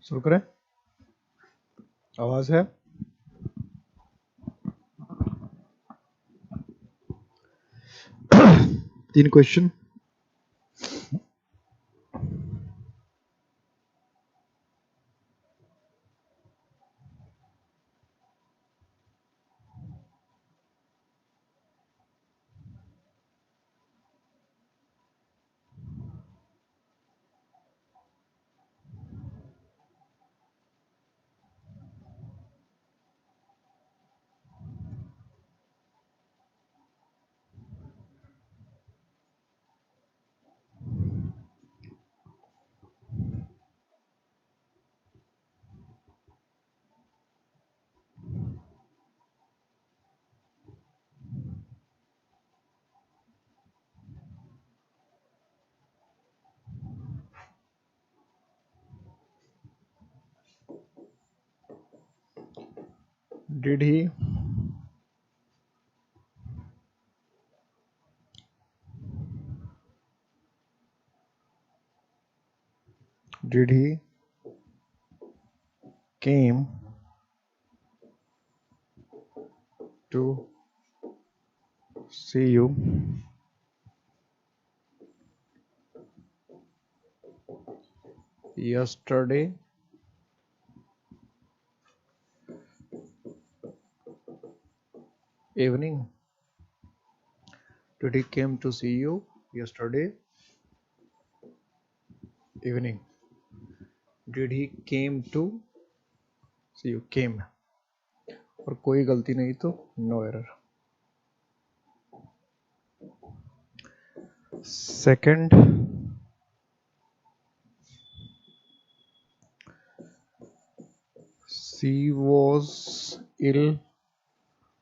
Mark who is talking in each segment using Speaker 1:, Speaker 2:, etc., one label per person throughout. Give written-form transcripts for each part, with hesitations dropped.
Speaker 1: शुरू करें। आवाज है। तीन question. Did he came to see you yesterday evening? Did he came to see you yesterday evening? Did he came to see you? Came और कोई गलती नहीं तो no error. Second, she was ill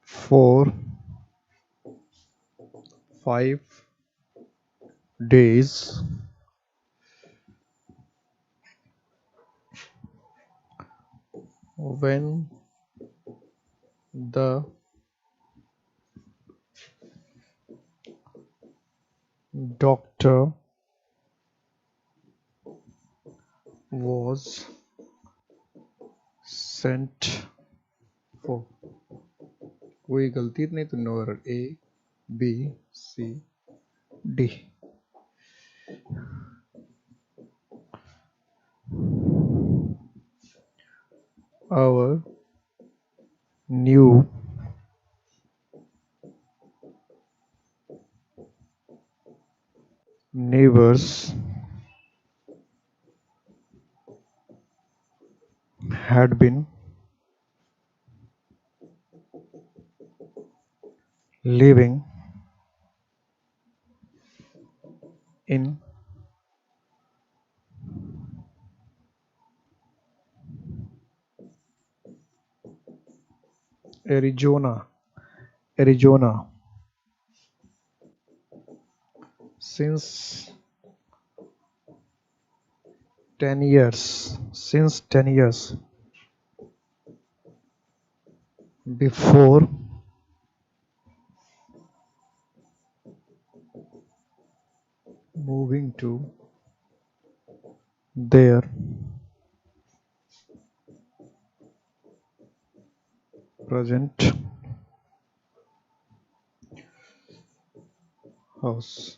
Speaker 1: for 5 days when the doctor was sent for। कोई गलती नहीं तो no error. A B C D. Our new neighbors had been living in Arizona since 10 years. Since 10 years before moving to their present house.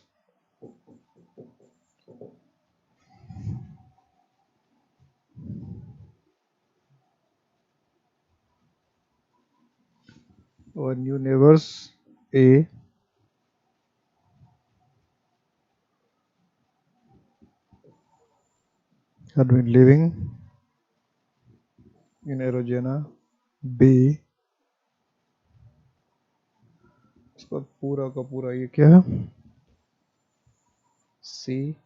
Speaker 1: Our new neighbors A had been living in Arizona. B, इसका पूरा का पूरा ये क्या है? सी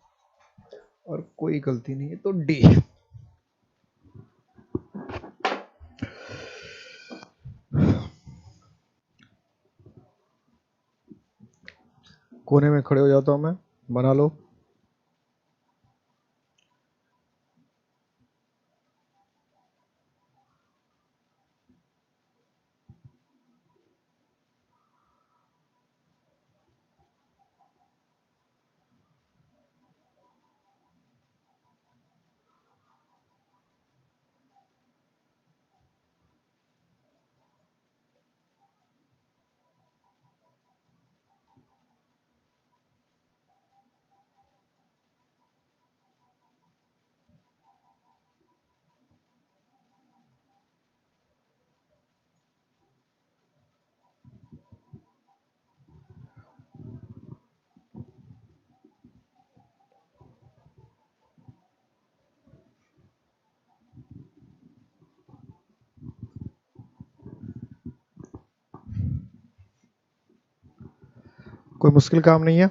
Speaker 1: और कोई गलती नहीं है तो डी। कोने में खड़े हो जाता हूं मैं, बना लो। कोई मुश्किल काम नहीं है,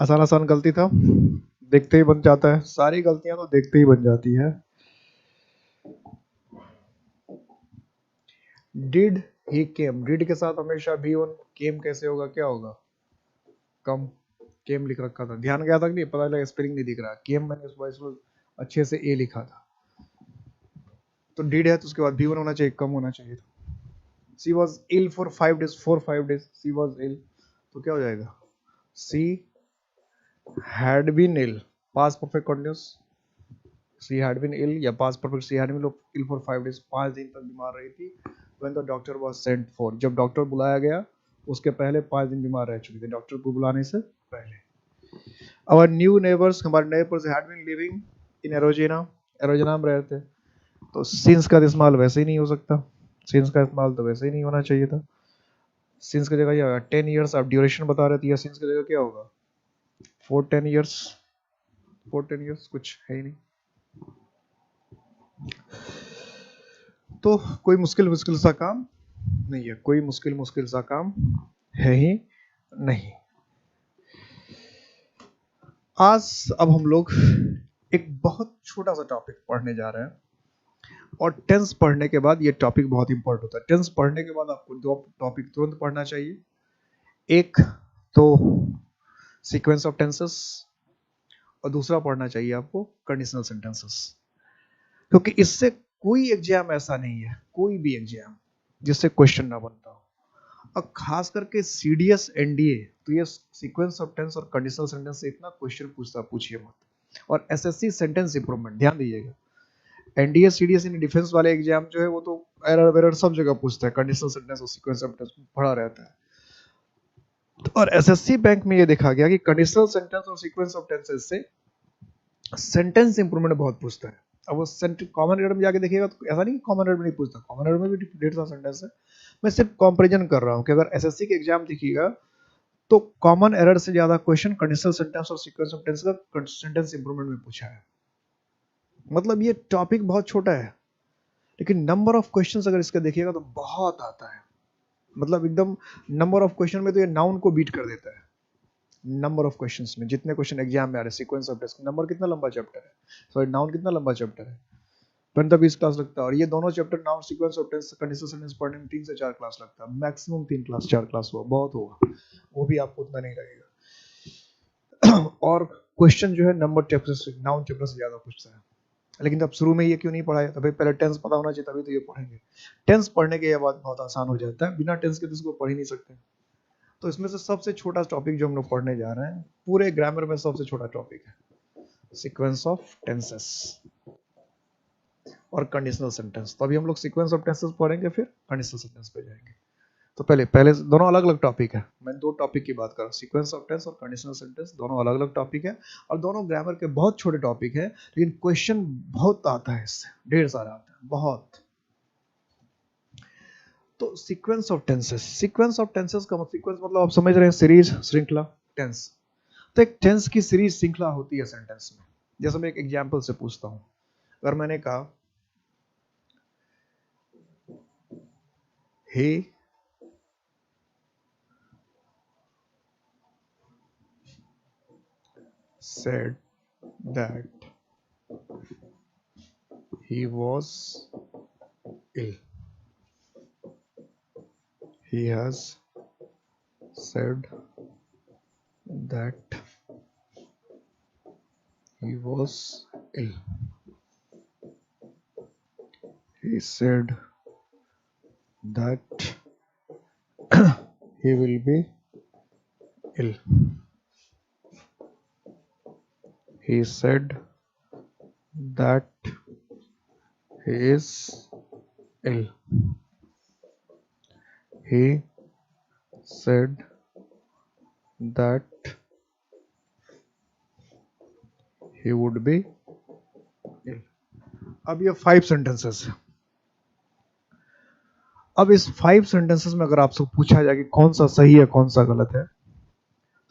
Speaker 1: आसान आसान गलती था, देखते ही बन जाता है, सारी गलतियां तो देखते ही बन जाती है। डिड ही केम, डिड के साथ हमेशा भी वन, केम कैसे होगा, क्या होगा, कम, केम लिख रखा था, ध्यान गया था कि नहीं, पता लगा स्पेलिंग नहीं दिख रहा, केम मैंने इसको अच्छे से ए लिखा था, तो डिड है तो उसके बाद भी वन होना चाहिए, कम होना चाहिए था। She was ill for 5 days, for 5 days, she was ill, तो क्या हो जाएगा, she had been ill, past perfect continuous, she had been ill, या past perfect she had been ill for 5 days, 5 दिन तक बीमार रही थी, when the doctor was sent for, जब डॉक्टर बुलाया गया उसके पहले 5 दिन बीमार रह चुकी थी, डॉक्टर को बुलाने से पहले। Our new neighbors, हमारे neighbors had been living in एरोजेना, एरोजेना में रहते, तो सिंस का इस्तेमाल वैसे ही नहीं हो सकता, सिंस का इस्तेमाल तो वैसे ही नहीं होना चाहिए था, सिंस की जगह क्या होगा, 10 years आप ड्यूरेशन बता रहे थे, या सिंस की जगह क्या होगा, फॉर 10 years, फॉर 10 years कुछ है ही नहीं, तो कोई मुश्किल मुश्किल सा काम नहीं है, कोई मुश्किल मुश्किल सा काम है ही नहीं। आज अब हम लोग एक बहुत छोटा सा टॉपिक पढ़ने जा रहे हैं, और टेंस पढ़ने के बाद ये टॉपिक बहुत इंपॉर्टेंट होता है, टेंस पढ़ने के बाद आपको 2 टॉपिक तुरंत पढ़ना चाहिए, एक तो सीक्वेंस ऑफ टेंसेस, और दूसरा पढ़ना चाहिए आपको कंडीशनल सेंटेंसेस, क्योंकि इससे कोई एग्जाम ऐसा नहीं है, कोई भी एग्जाम जिससे क्वेश्चन ना बनता हो, और खास करके सीडीएस एनडीए, तो ये सीक्वेंस ऑफ टेंस और कंडीशनल सेंटेंस से इतना क्वेश्चन पूछता, पूछिए मत, और एसएससी सेंटेंस इंप्रूवमेंट, ध्यान दीजिएगा, एनडीए सीडीएस इन डिफेंस वाले एग्जाम जो है वो तो एरर वेरर सब जगह पूछता है, कंडीशनल सेंटेंस और सीक्वेंस ऑफ टेंस पढ़ा रहता है, और एसएससी बैंक में ये देखा गया कि कंडीशनल सेंटेंस और सीक्वेंस ऑफ टेंसेस से सेंटेंस इंप्रूवमेंट बहुत पूछता है। अब वो कॉमन एरर में जाके देखिएगा तो ऐसा नहीं कि कॉमन एरर में नहीं पूछता, कॉमन एरर में भी ढेर सारा सेंटेंस है, मैं सिर्फ कंपैरिजन कर रहा हूँ कि अगर एसएससी के एग्जाम देखिएगा तो कॉमन एरर से ज्यादा क्वेश्चन कंडीशनल सेंटेंस और सीक्वेंस ऑफ टेंस का सेंटेंस इंप्रूवमेंट में पूछा है, मतलब ये टॉपिक बहुत छोटा है, लेकिन नंबर ऑफ क्वेश्चंस अगर इसका देखिएगा तो बहुत आता है, मतलब एकदम नंबर ऑफ क्वेश्चन में तो ये नाउन को बीट कर देता है, नंबर ऑफ क्वेश्चंस में, जितने क्वेश्चन एग्जाम में आ रहे हैं सीक्वेंस ऑफ टेंस, नंबर कितना लंबा चैप्टर है, सॉरी नाउन कितना लंबा चैप्टर है, 15-20 क्लास लगता है, और ये दोनों chapter noun sequence of tense conditional sentence पढ़ने में 3 से 4 क्लास लगता है, मैक्सिमम 3 क्लास 4 क्लास हुआ बहुत होगा, वो भी आपको उतना नहीं लगेगा। और क्वेश्चन जो है नंबर चैप्टर से, नाउन चैप्टर से ज्यादा पूछता है, लेकिन अब शुरू में ये क्यों नहीं पढ़ाया, तभी पहले टेंस पता होना चाहिए, तभी तो ये पढ़ेंगे, टेंस पढ़ने के बाद बहुत आसान हो जाता है, बिना टेंस के तो इसको पढ़ ही नहीं सकते। तो इसमें से सबसे छोटा टॉपिक जो हम लोग पढ़ने जा रहे हैं, पूरे ग्रामर में सबसे छोटा टॉपिक है सीक्वेंस ऑफ टेंसेस और कंडीशनल सेंटेंस, तो अभी हम लोग सीक्वेंस ऑफ टेंसेस पढ़ेंगे, फिर कंडीशनल सेंटेंस पे जाएंगे, तो पहले पहले दोनों अलग अलग टॉपिक है, मैं 2 टॉपिक की बात कर रहा हूँ, सीक्वेंस ऑफ टेंस और कंडीशनल सेंटेंस दोनों अलग अलग टॉपिक है, और दोनों ग्रामर के बहुत छोटे टॉपिक है, लेकिन क्वेश्चन बहुत आता है इससे, ढेर सारा आता है, बहुत। तो sequence of tenses, sequence of tenses का सीक्वेंस मतलब आप समझ रहे हैं, सीरीज, श्रृंखला, टेंस, तो एक टेंस की सीरीज श्रृंखला होती है सेंटेंस में, जैसे मैं एक एग्जांपल से पूछता हूं, अगर मैंने कहा he said that he was ill, he has said that he was ill, he said that he will be ill, he said that he is ill, he said that he would be ill। अब ये 5 sentences है, अब इस 5 sentences में अगर आपसे पूछा जाए कि कौन सा सही है कौन सा गलत है,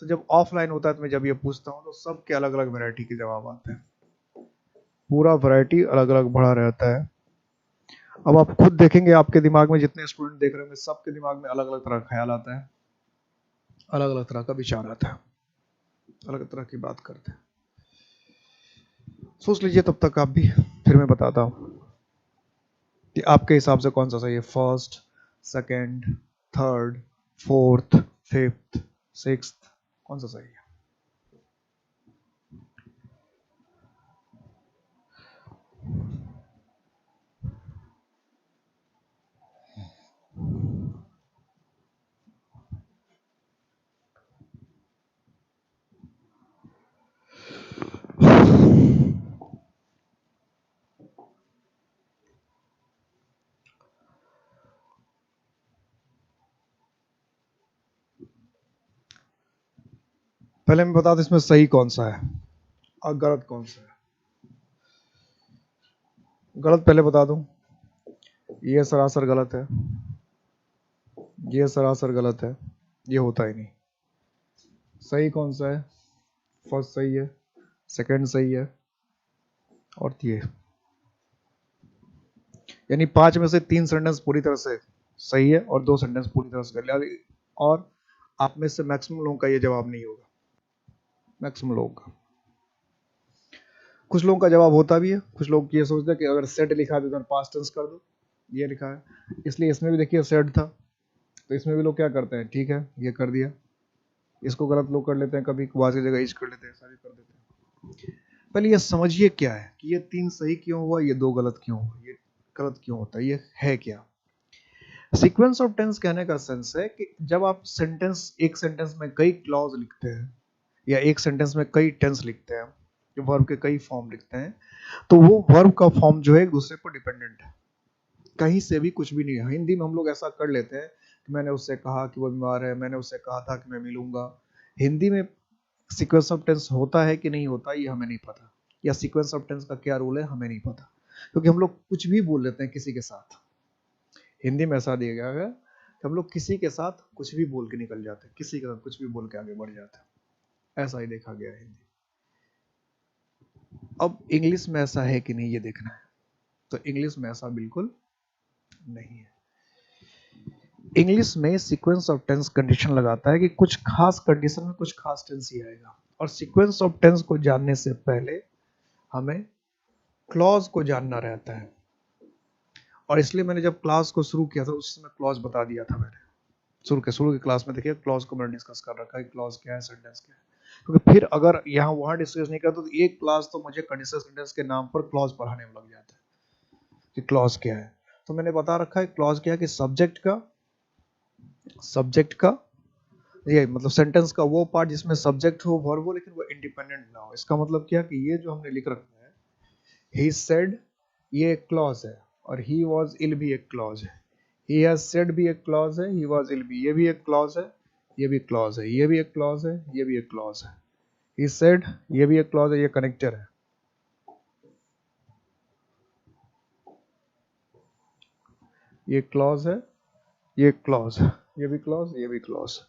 Speaker 1: तो जब ऑफलाइन होता है तो मैं जब ये पूछता हूँ तो सबके अलग अलग वैरायटी के जवाब आते हैं, पूरा वैरायटी अलग अलग बढ़ा रहता है। अब आप खुद देखेंगे, आपके दिमाग में जितने स्टूडेंट देख रहे होंगे सबके दिमाग में अलग अलग तरह का ख्याल आता है, अलग अलग तरह का विचार आता है, अलग तरह की बात करते हैं। सोच लीजिए तब तक आप भी, फिर मैं बताता हूँ कि आपके हिसाब से कौन सा सही है, first, second, third, fourth, fifth, sixth, कौन सा सही है। पहले मैं बता दूं इसमें सही कौन सा है और गलत कौन सा है। गलत पहले बता दूं, ये सरासर गलत है, ये सरासर गलत है, ये होता ही नहीं। सही कौन सा है, फर्स्ट सही है, सेकंड सही है, और ये, यानी 5 में से 3 सेंटेंस पूरी तरह से सही है और 2 सेंटेंस पूरी तरह से गलत। और आप में से मैक्सिमम लोगों का ये जवाब नहीं होगा, मैक्सिमम लोगों का। कुछ लोगों का जवाब होता भी है, कुछ लोग ये सोचते हैं कि अगर सेट लिखा है तो पास्ट टेंस कर दो, ये लिखा है इसलिए इसमें भी देखिए सेट था, तो इसमें भी लोग क्या करते हैं, ठीक है ये कर दिया। इसको गलत लोग कर लेते हैं, कभी वाज की जगह इज कर लेते हैं, सारी कर देते हैं। पहले ये समझिए क्या है कि ये 3 सही क्यों हुआ, ये 2 गलत क्यों हुआ, ये गलत क्यों होता है, ये है क्या। सीक्वेंस ऑफ टेंस कहने का सेंस है कि जब आप सेंटेंस, एक सेंटेंस में कई क्लॉज लिखते हैं या एक सेंटेंस में कई टेंस लिखते हैं, जो वर्ब के कई फॉर्म लिखते हैं, तो वो वर्ब का फॉर्म जो है एक दूसरे पर डिपेंडेंट है, कहीं से भी कुछ भी नहीं है। हिंदी में हम लोग ऐसा कर लेते हैं कि मैंने उससे कहा कि वो बीमार है, मैंने उससे कहा था कि मैं मिलूंगा। हिंदी में सीक्वेंस ऑफ टेंस होता है कि नहीं होता ये हमें नहीं पता, या सीक्वेंस ऑफ टेंस का क्या रूल है हमें नहीं पता, क्योंकि हम लोग कुछ भी बोल लेते हैं किसी के साथ। हिंदी में ऐसा दिया गया है कि हम लोग किसी के साथ कुछ भी बोल के निकल जाते हैं, किसी के साथ कुछ भी बोल के आगे बढ़ जाते हैं, ऐसा ही देखा गया है हिंदी। अब इंग्लिश में ऐसा है कि नहीं ये देखना है, तो इंग्लिश में ऐसा बिल्कुल नहीं है। इंग्लिश में सीक्वेंस ऑफ टेंस कंडीशन लगाता है कि कुछ खास कंडीशन में कुछ खास टेंस ही आएगा, और सीक्वेंस ऑफ टेंस को जानने से पहले हमें क्लॉज को जानना रहता है। और इसलिए मैंने जब क्लास को शुरू किया था उस समय क्लॉज बता दिया था मैंने, शुरू की क्लास में देखिए क्लॉज को मैंने डिस्कस कर रखा है, क्लॉज क्या है, सेंटेंस क्या है। क्योंकि फिर अगर यहाँ वहां डिस्कस नहीं करता तो एक क्लास तो मुझे कंडीशनल सेंटेंस के नाम पर क्लॉज पढ़ाने में लग जाता है कि क्लॉज क्या है। तो मैंने बता रखा है क्लॉज क्या है कि सब्जेक्ट का ये मतलब सेंटेंस का वो पार्ट जिसमें सब्जेक्ट हो, वर्ब हो, लेकिन वो इंडिपेंडेंट ना हो। इसका मतलब क्या कि ये जो हमने लिख रखा है, ही सेड, ये एक क्लॉज है, और ही वॉज इल भी एक क्लॉज है, ही हैज सेड भी एक क्लॉज है, ही वॉज इल भी, ये भी एक क्लॉज है, ये भी क्लॉज है, ये भी एक क्लॉज है, ये भी एक क्लॉज है, ही सेड, ये भी एक क्लॉज है, ये कनेक्टर है, ये क्लॉज है, ये क्लॉज है, ये भी क्लॉज, ये भी क्लॉज।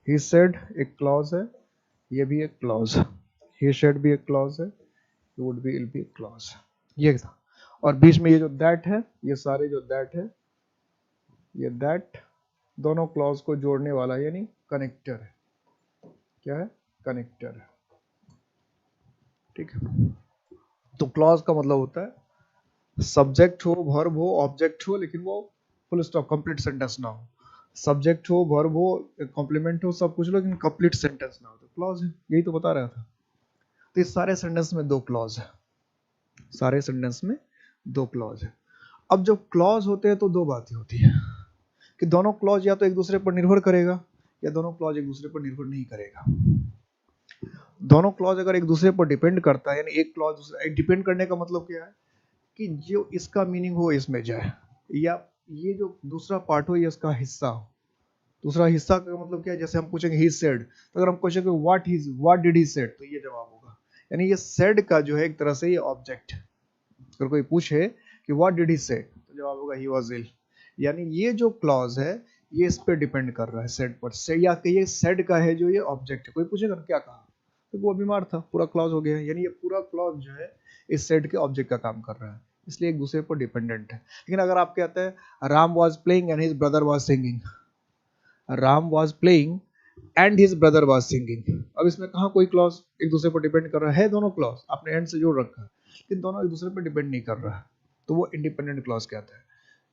Speaker 1: ही सेड एक क्लॉज है, ये भी एक क्लॉज है, ही सेड भी एक क्लॉज है, would be, will be clause, ये था। और बीच में ये जो दैट है, ये सारे जो दैट है, ये दैट दोनों क्लॉज को जोड़ने वाला यानी कनेक्टर है। क्या है, कनेक्टर है, ठीक है। तो क्लॉज का मतलब होता है सब्जेक्ट हो, वर्ब हो, ऑब्जेक्ट हो, लेकिन वो फुल स्टॉप कंप्लीट सेंटेंस ना हो। सब्जेक्ट हो, वर्ब हो, कॉम्प्लीमेंट हो, सब कुछ हो, लेकिन कंप्लीट सेंटेंस ना हो, तो क्लॉज है। यही तो बता रहा था। तो इस सारे सेंटेंस में 2 क्लॉज है, सारे सेंटेंस में 2 क्लॉज है। अब जब क्लॉज होते हैं तो 2 बातें होती है कि दोनों क्लॉज या तो एक दूसरे पर निर्भर करेगा या दोनों क्लॉज एक दूसरे पर निर्भर नहीं करेगा। दोनों क्लॉज अगर एक दूसरे पर डिपेंड करता है, यानी एक क्लॉज दूसरे, डिपेंड करने का मतलब क्या है कि जो इसका मीनिंग हो इसमें जाए, या ये जो दूसरा पार्ट हो ये इसका हिस्सा हो। दूसरा हिस्सा का मतलब क्या है, जैसे हम पूछेंगे ही सेड, तो अगर हम पूछेंगे व्हाट डिड ही सेड, तो ये जवाब होगा। यानी ये सेड का जो है एक तरह से ये ऑब्जेक्ट है। अगर कोई पूछे कि व्हाट डिड ही सेड, तो जवाब होगा ही वाज इल। यानी ये जो क्लॉज है ये इस पे डिपेंड कर रहा है, सेड पर से, या ये सेड का है जो ये ऑब्जेक्ट है। कोई पूछेगा क्या कहा, तो वो बीमार था, पूरा क्लॉज हो गया। यानी ये पूरा क्लॉज जो है इस सेड के ऑब्जेक्ट का काम कर रहा है, इसलिए एक दूसरे पर डिपेंडेंट है। लेकिन अगर आप कहते हैं Ram was playing and his brother was singing, Ram was playing and his brother was singing. अब इसमें कहाँ कोई क्लॉज एक दूसरे पर डिपेंड कर रहा है, दोनों क्लॉज आपने एंड से जोड़ रखा है, लेकिन दोनों एक दूसरे पर डिपेंड नहीं कर रहा है, तो वो इंडिपेंडेंट क्लॉज कहता है।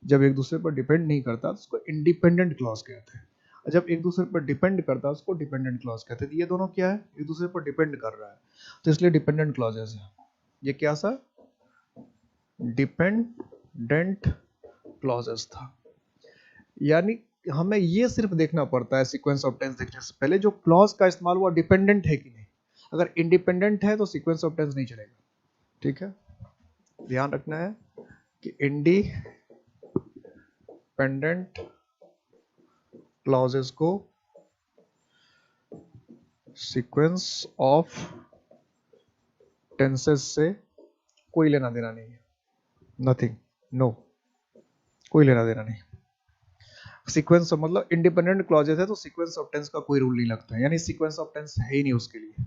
Speaker 1: जब एक दूसरे पर डिपेंड नहीं करता तो उसको इंडिपेंडेंट क्लॉज कहते हैं, और जब एक दूसरे पर डिपेंड करता है उसको डिपेंडेंट क्लॉज कहते हैं। ये दोनों क्या है, एक दूसरे पर डिपेंड कर रहा है, तो इसलिए डिपेंडेंट क्लॉजेस है। ये क्या सा डिपेंडेंट क्लॉजेस था। यानी हमें ये सिर्फ देखना पड़ता है सीक्वेंस ऑफ टेंस देखने से पहले जो क्लॉज का इस्तेमाल हुआ डिपेंडेंट है कि नहीं। अगर इंडिपेंडेंट है तो सीक्वेंस ऑफ टेंस नहीं चलेगा। ठीक है, ध्यान रखना है कि इंडिपेंडेंट क्लॉजेस को सीक्वेंस ऑफ टेंसेस से कोई लेना देना नहीं है, नथिंग, नो, कोई लेना देना नहीं। सीक्वेंस ऑफ मतलब इंडिपेंडेंट क्लॉजेस है तो सीक्वेंस ऑफ टेंस का कोई रूल नहीं लगता है, यानी सीक्वेंस ऑफ टेंस है ही नहीं उसके लिए।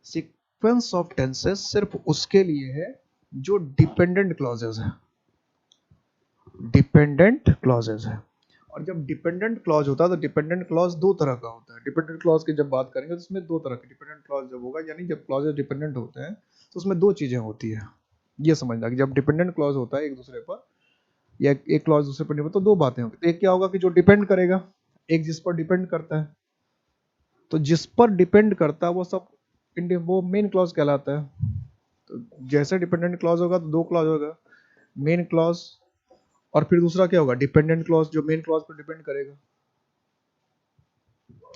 Speaker 1: सीक्वेंस ऑफ टेंसेस सिर्फ उसके लिए है जो डिपेंडेंट क्लॉजेस है, डिपेंडेंट क्लॉजेस है। और जब डिपेंडेंट क्लॉज होता है तो डिपेंडेंट क्लॉज दो तरह का होता है। डिपेंडेंट क्लॉज की जब बात करेंगे तो उसमें दो तरह के डिपेंडेंट क्लॉज जब होगा, यानी जब क्लॉजेस डिपेंडेंट होते हैं तो उसमें दो चीजें होती है। ये समझना कि जब डिपेंडेंट क्लॉज होता है एक दूसरे पर या एक क्लॉज दूसरे पर निर्भर, तो दो बातें होंगी। तो एक क्या होगा कि जो डिपेंड करेगा, एक जिस पर डिपेंड करता है, तो जिस पर डिपेंड करता है वो सब वो मेन क्लॉज कहलाता है। तो जैसे डिपेंडेंट क्लॉज होगा तो दो क्लॉज होगा, मेन क्लॉज और फिर दूसरा क्या होगा डिपेंडेंट क्लॉज जो मेन क्लॉज पर डिपेंड करेगा।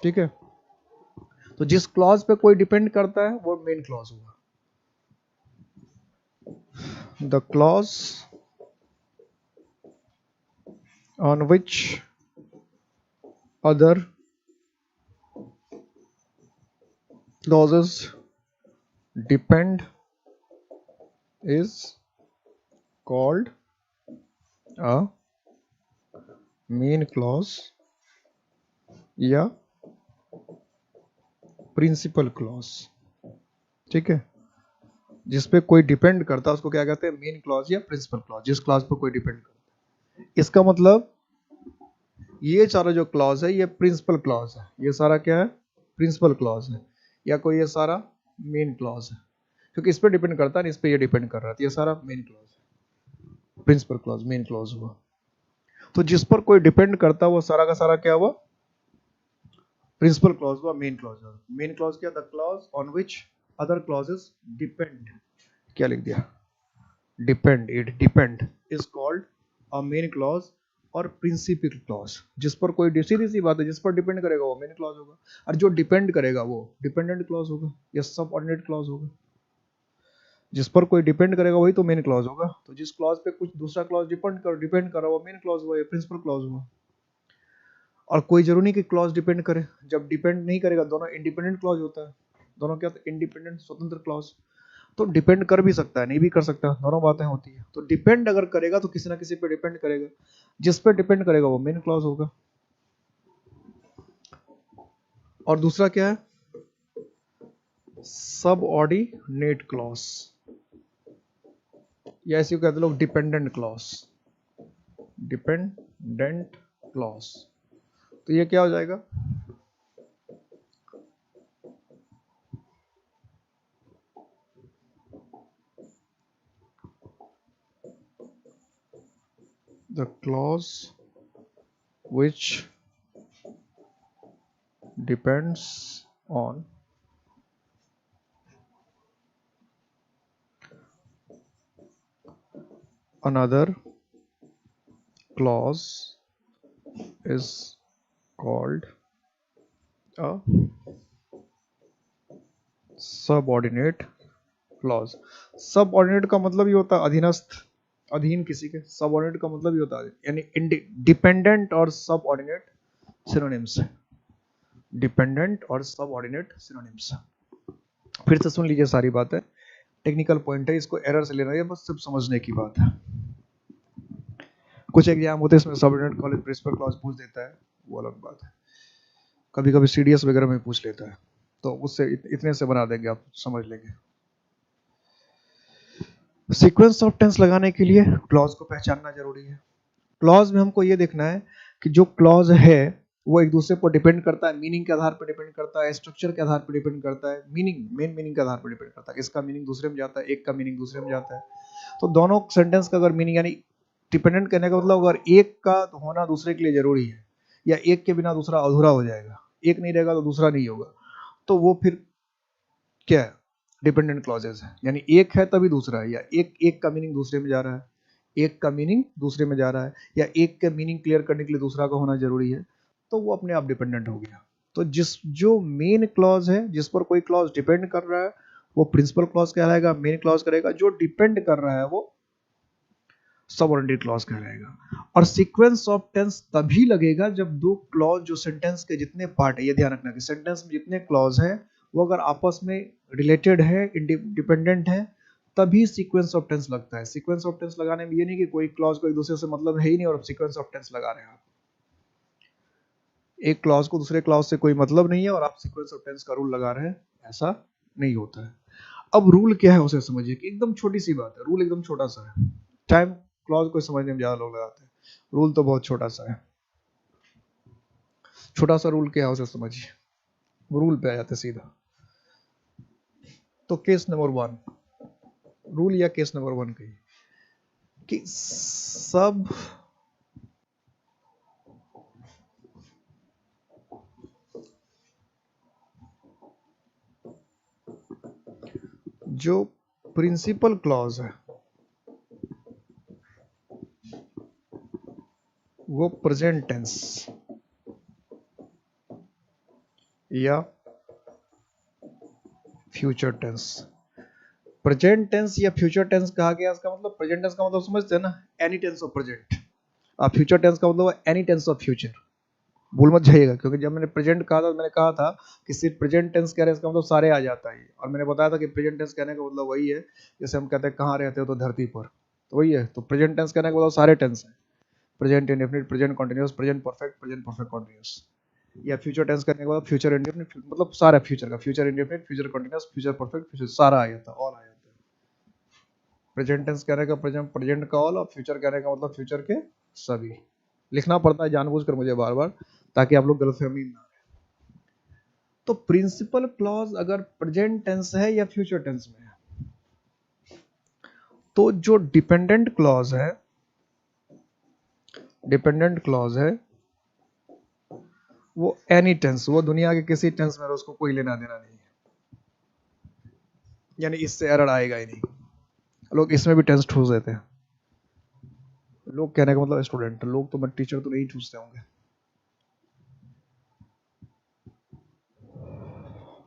Speaker 1: ठीक है, तो जिस क्लॉज पे कोई डिपेंड करता है वो मेन क्लॉज होगा। The clause on which other clauses depend is called a main clause या प्रिंसिपल क्लॉज। ठीक है, जिस पे कोई डिपेंड करता है उसको क्या कहते हैं, मेन क्लॉज या प्रिंसिपल क्लॉज, जिस क्लॉज पर कोई डिपेंड करता है। इसका मतलब ये सारा जो क्लॉज है ये प्रिंसिपल क्लॉज है, ये सारा क्या है प्रिंसिपल क्लॉज है, या कोई ये सारा मेन क्लॉज है, क्योंकि इस पे डिपेंड करता है, इस पे ये डिपेंड कर रहा है, ये सारा मेन क्लॉज है। प्रिंसिपल क्लॉज मेन क्लॉज हुआ, तो जिस पर कोई डिपेंड करता है वो सारा का सारा क्या हुआ प्रिंसिपल क्लॉज हुआ, मेन क्लॉज हुआ। मेन क्लॉज क्या, the clause on which other clauses depend, क्या लिख दिया depend, it depend is called a main clause और प्रिंसिपल क्लॉज। जिस पर कोई सीधी सी बात है, जिस पर डिपेंड करेगा वो मेन क्लॉज होगा, और जो डिपेंड करेगा वो डिपेंडेंट क्लॉज होगा या सबऑर्डिनेट क्लॉज होगा। जिस पर कोई डिपेंड करेगा वही तो मेन क्लॉज होगा, तो जिस क्लॉज पे कुछ दूसरा क्लॉज डिपेंड कर रहा वो मेन क्लॉज हुआ या प्रिंसिपल क्लॉज हुआ। और कोई जरूरी नहीं कि क्लॉज डिपेंड करे, जब डिपेंड नहीं करेगा दोनों इंडिपेंडेंट क्लॉज होता है, दोनों क्या होता है इंडिपेंडेंट स्वतंत्र क्लॉज। तो डिपेंड कर भी सकता है नहीं भी कर सकता, दोनों बातें होती है। तो डिपेंड अगर करेगा तो किसी ना किसी पे डिपेंड करेगा, जिस पे डिपेंड करेगा वो मेन क्लॉज होगा। और दूसरा क्या है सबऑर्डिनेट क्लॉज, या ऐसे कहते लोग डिपेंडेंट क्लॉज, डिपेंडेंट क्लॉज। तो ये क्या हो जाएगा the clause which depends on another clause is called a subordinate clause। Subordinate का मतलब ये होता है अधीनस्थ, अधीन किसी के। सबऑर्डिनेट का मतलब ये होता है यानी डिपेंडेंट और सबऑर्डिनेट सिनोनिम्स है, डिपेंडेंट और सबऑर्डिनेट सिनोनिम्स। फिर से सुन लीजिए सारी बातें, टेक्निकल पॉइंट है, इसको एरर से लेना है, बस सिर्फ समझने की बात है। कुछ एग्जाम होते हैं इसमें सबऑर्डिनेट क्लॉज प्रिंसिपल क्लॉज पूछ देता है, वो अलग बात है। कभी कभी सीडीएस वगैरह में पूछ लेता है, तो उससे इतने से बना देंगे, आप समझ लेंगे। सीक्वेंस ऑफ टेंस लगाने के लिए क्लॉज को पहचानना जरूरी है। क्लॉज में हमको ये देखना है कि जो क्लॉज है वो एक दूसरे पर डिपेंड करता है, मीनिंग के आधार पर डिपेंड करता है, स्ट्रक्चर के आधार पर डिपेंड करता है, मेन मीनिंग के आधार पर डिपेंड करता है। इसका मीनिंग दूसरे में जाता है, एक का मीनिंग दूसरे में जाता है। तो दोनों सेंटेंस का अगर मीनिंग, यानी डिपेंडेंट करने का मतलब अगर एक का होना दूसरे के लिए जरूरी है, या एक के बिना दूसरा अधूरा हो जाएगा, एक नहीं रहेगा तो दूसरा नहीं होगा, तो वो फिर क्या है, डिपेंडेंट क्लॉजेज है। यानी एक है तभी दूसरा है, या एक का मीनिंग दूसरे में जा रहा है, एक का मीनिंग दूसरे में जा रहा है, या एक का मीनिंग क्लियर करने के लिए दूसरा का होना जरूरी है, तो वो अपने आप डिपेंडेंट हो गया। तो जो मेन क्लॉज है, जिस पर कोई क्लॉज डिपेंड कर रहा है, वो प्रिंसिपल क्लॉज कहलाएगा। मेन क्लॉज करेगा जो डिपेंड कर रहा है, वो सबऑर्डिनेट क्लॉज कहलाएगा। और सीक्वेंस ऑफ टेंस तभी लगेगा जब दो क्लॉज, जो सेंटेंस के जितने पार्ट है, ये ध्यान रखना कि सेंटेंस में जितने क्लॉज हैं वो अगर आपस में रिलेटेड है, डिपेंडेंट है, तभी सीक्वेंस ऑफ टेंस लगता है। सीक्वेंस ऑफ टेंस लगाने में ये नहीं कि कोई क्लॉज को एक दूसरे से मतलब है ही नहीं और सीक्वेंस ऑफ टेंस लगा रहे हैं आप। एक क्लॉज को दूसरे क्लॉज से कोई मतलब नहीं है और आप सीक्वेंस ऑफ टेंस का रूल लगा रहे हैं, ऐसा नहीं होता है। अब रूल क्या है उसे समझिए कि एकदम छोटी सी बात है, रूल एकदम छोटा सा है। टाइम क्लॉज को समझने में ज्यादा लोग लगाते हैं, रूल तो बहुत छोटा सा है। छोटा सा रूल क्या है उसे समझिए, रूल पे आ जाते सीधा। तो केस नंबर 1, रूल या केस नंबर 1 कहिए कि सब जो प्रिंसिपल क्लॉज है वो प्रेजेंट टेंस या फ्यूचर टेंस, प्रेजेंट टेंस या फ्यूचर टेंस कहा गया, इसका मतलब प्रेजेंट टेंस का मतलब समझते हैं ना, एनी टेंस ऑफ प्रेजेंट। और फ्यूचर टेंस का मतलब एनी टेंस ऑफ फ्यूचर। भूल मत जाइएगा, क्योंकि जब मैंने प्रेजेंट कहा था, मैंने कहा था कि सिर्फ प्रेजेंट टेंस कह रहे हैं इसका मतलब सारे आ जाता है। और मैंने बताया था कि प्रेजेंट टेंस कहने का मतलब वही है, जैसे हम कहते हैं कहाँ रहते हो, तो धरती पर, तो वही है। तो प्रेजेंट टेंस कहने का मतलब सारे टेंस है, present indefinite, present continuous, present perfect, present perfect continuous. या फ्यूचर टेंस करने के बाद फ्यूचर इंडेफिनिट, मतलब सारा फ्यूचर का, future indefinite, future continuous, future perfect, future सारा आ जाता है, ऑल आ जाता है। प्रेजेंट टेंस कहने का प्रेजेंट का ऑल, और फ्यूचर कहने का मतलब फ्यूचर के सभी। लिखना पड़ता है जानबूझकर मुझे बार बार, ताकि आप लोग गलतफहमी ना। तो प्रिंसिपल क्लॉज अगर प्रेजेंट टेंस है या फ्यूचर टेंस में है, तो जो डिपेंडेंट क्लॉज है, डिपेंडेंट क्लॉज है वो एनी टेंस, वो दुनिया के किसी टेंस में उसको कोई लेना देना नहीं है, यानी इससे एरर आएगा ही नहीं। लोग इसमें भी टेंस ठूस देते हैं। लोग कहने का मतलब स्टूडेंट, लोग तो मैं टीचर तो नहीं ठूसते होंगे।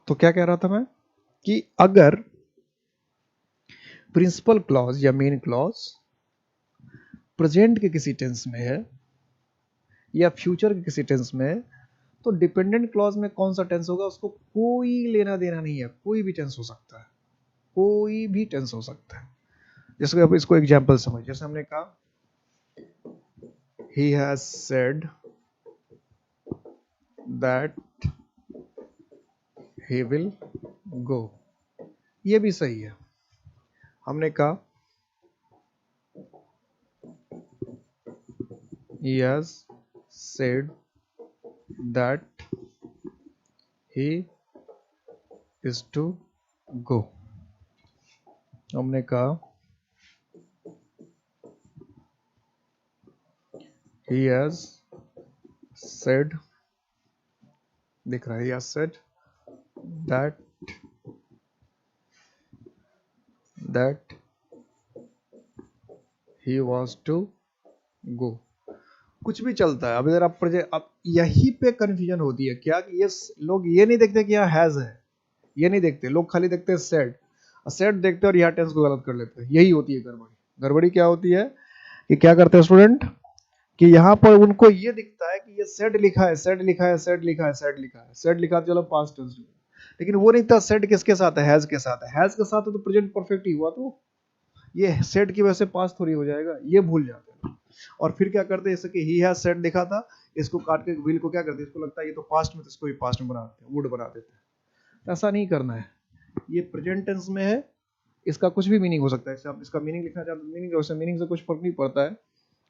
Speaker 1: तो क्या कह रहा था मैं कि अगर प्रिंसिपल क्लॉज या मेन क्लॉज प्रेजेंट के किसी टेंस में है या फ्यूचर के किसी टेंस में है, तो डिपेंडेंट क्लॉज में कौन सा टेंस होगा उसको कोई लेना देना नहीं है। कोई भी टेंस हो सकता है, कोई भी टेंस हो सकता है। जैसे आप इसको एग्जांपल समझ, जैसे हमने कहा he has said that he will go, ये भी सही है। हमने कहा he has said that he is to go, हमने कहा he has said, दिख रहा है, he has said that he was to go। कुछ भी चलता है। अब इधर अब यहीं पे कंफ्यूजन होती है क्या कि ये लोग ये नहीं देखते कि यहाँ हैज है, ये नहीं देखते लोग, खाली देखते हैं सेड, सेड देखते हैं और यहाँ टेंस को गलत कर लेते हैं। यही होती है गड़बड़ी। गड़बड़ी क्या होती है कि क्या करते हैं स्टूडेंट कि यहाँ पर उनको ये दिखता है कि ये सेड लिखा है, सेड लिखा है, सेड लिखा है, सेड लिखा है, सेड लिखा है, चलो पास्ट टेंस, लेकिन वो नहीं था सेड किसके साथ है, हैज के साथ है। हैज के साथ है तो प्रेजेंट परफेक्ट ही हुआ, तो ये सेड की वजह से पास्ट थोड़ी हो जाएगा, ये भूल जाते हैं। और फिर क्या करते हैं, जैसे कि ही हैज सेड लिखा था, इसको काट के विल को क्या करते हैं, इसको लगता है ये तो पास्ट में, तो इसको भी पास्ट में बना देते हैं, वुड बना देते हैं। ऐसा नहीं करना है, ये प्रेजेंट टेंस में है, इसका कुछ भी मीनिंग हो सकता है। आप इसका मीनिंग लिखना चाहते हैं, मीनिंग से कुछ फर्क नहीं पड़ता है।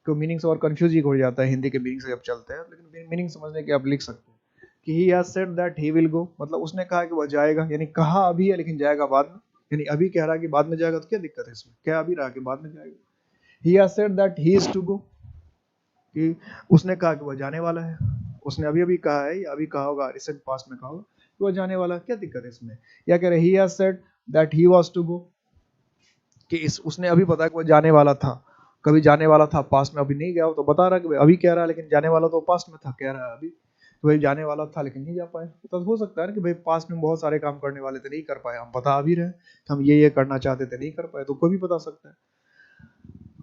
Speaker 1: को मीनिंग से और कंफ्यूज ही हो जाता है हिंदी के मीनिंग से जब चलते हैं, लेकिन मीनिंग समझने के आप लिख सकते हैं कि ही has said that he will go, मतलब उसने कहा कि वह जाएगा, यानी कहा अभी है लेकिन जाएगा बाद में, यानी अभी कह रहा है कि बाद में जाएगा, तो क्या दिक्कत है इसमें, क्या अभी रहा कि बाद में जाएगा। He has said that he is to go, कि उसने कहा कि वह जाने वाला है, उसने अभी अभी कहा है या अभी कहा होगा, रिसेंट पास्ट में कहा होगा कि वह जाने वाला है, क्या दिक्कत है इसमें। या कह रहे he has said that he was to go, कि इस उसने अभी बताया कि वह जाने वाला था, कभी जाने वाला था पास्ट में, अभी नहीं गया, तो बता रहा कि अभी कह रहा है लेकिन जाने वाला तो पास्ट में था, कह रहा है अभी, तो भाई जाने वाला था लेकिन नहीं जा पाए, तो हो सकता है ना कि भाई पास्ट में बहुत सारे काम करने वाले थे नहीं कर पाए, हम बता भी रहे कि हम ये करना चाहते थे नहीं कर पाए, तो कोई भी बता सकता है।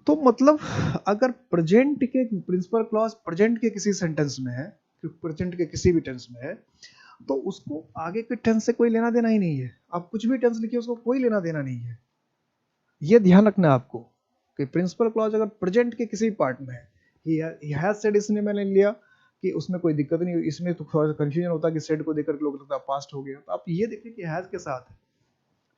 Speaker 1: तो मतलब अगर प्रेजेंट के प्रिंसिपल क्लॉज प्रेजेंट के किसी सेंटेंस में है, प्रेजेंट के किसी भी टेंस में है, तो उसको आगे के टेंस से कोई लेना देना ही नहीं है, आप कुछ भी टेंस लिखिए उसको कोई लेना देना नहीं है, ये ध्यान रखना है आपको कि प्रिंसिपल क्लॉज अगर प्रेजेंट के किसी पार्ट में है, ही हैज सेड इसने मैंने लिया कि उसमें कोई दिक्कत नहीं, इसमें तो थोड़ा सा कंफ्यूजन होता है कि सेड को देखकर लोग लगता है पास्ट हो गया, तो आप ये देखिए कि हैज के साथ है,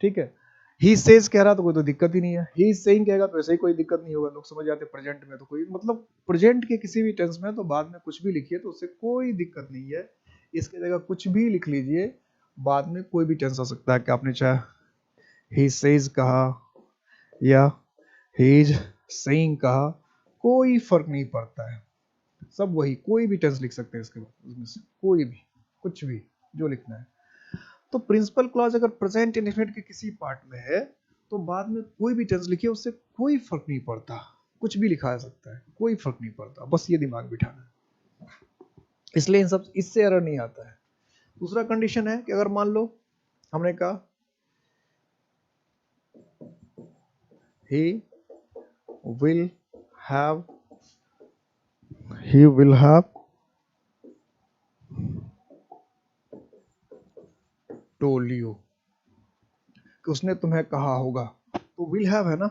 Speaker 1: ठीक है। ही सेज कह रहा तो कोई तो दिक्कत ही नहीं है, ही इज सेइंग कहेगा तो ऐसे ही कोई दिक्कत नहीं होगा, लोग समझ जाते प्रेजेंट में, तो कोई मतलब प्रेजेंट के किसी भी टेंस में तो बाद में कुछ भी लिखिए तो उससे कोई दिक्कत नहीं है, इसकी जगह कुछ भी लिख लीजिए, बाद में कोई भी टेंस आ सकता है कि आपने चाहे ही सेज कहा या ही इज सेइंग कहा, कोई फर्क नहीं पड़ता है, सब वही, कोई भी टेंस लिख सकते हैं इसके बाद, उसमें से कोई भी कुछ भी जो लिखना है। तो प्रिंसिपल क्लॉज अगर प्रेजेंट इंडेफिनिट के किसी पार्ट में है तो बाद में कोई भी टेंस लिखिए उससे कोई फर्क नहीं पड़ता, कुछ भी लिखा जा सकता है, कोई फर्क नहीं पड़ता, बस ये दिमाग बिठाना है, इसलिए इन सब इससे एरर नहीं आता है। दूसरा कंडीशन है कि अगर मान लो हमने कहा he will have told you, कि उसने तुम्हें कहा होगा, तो विल हैव है ना,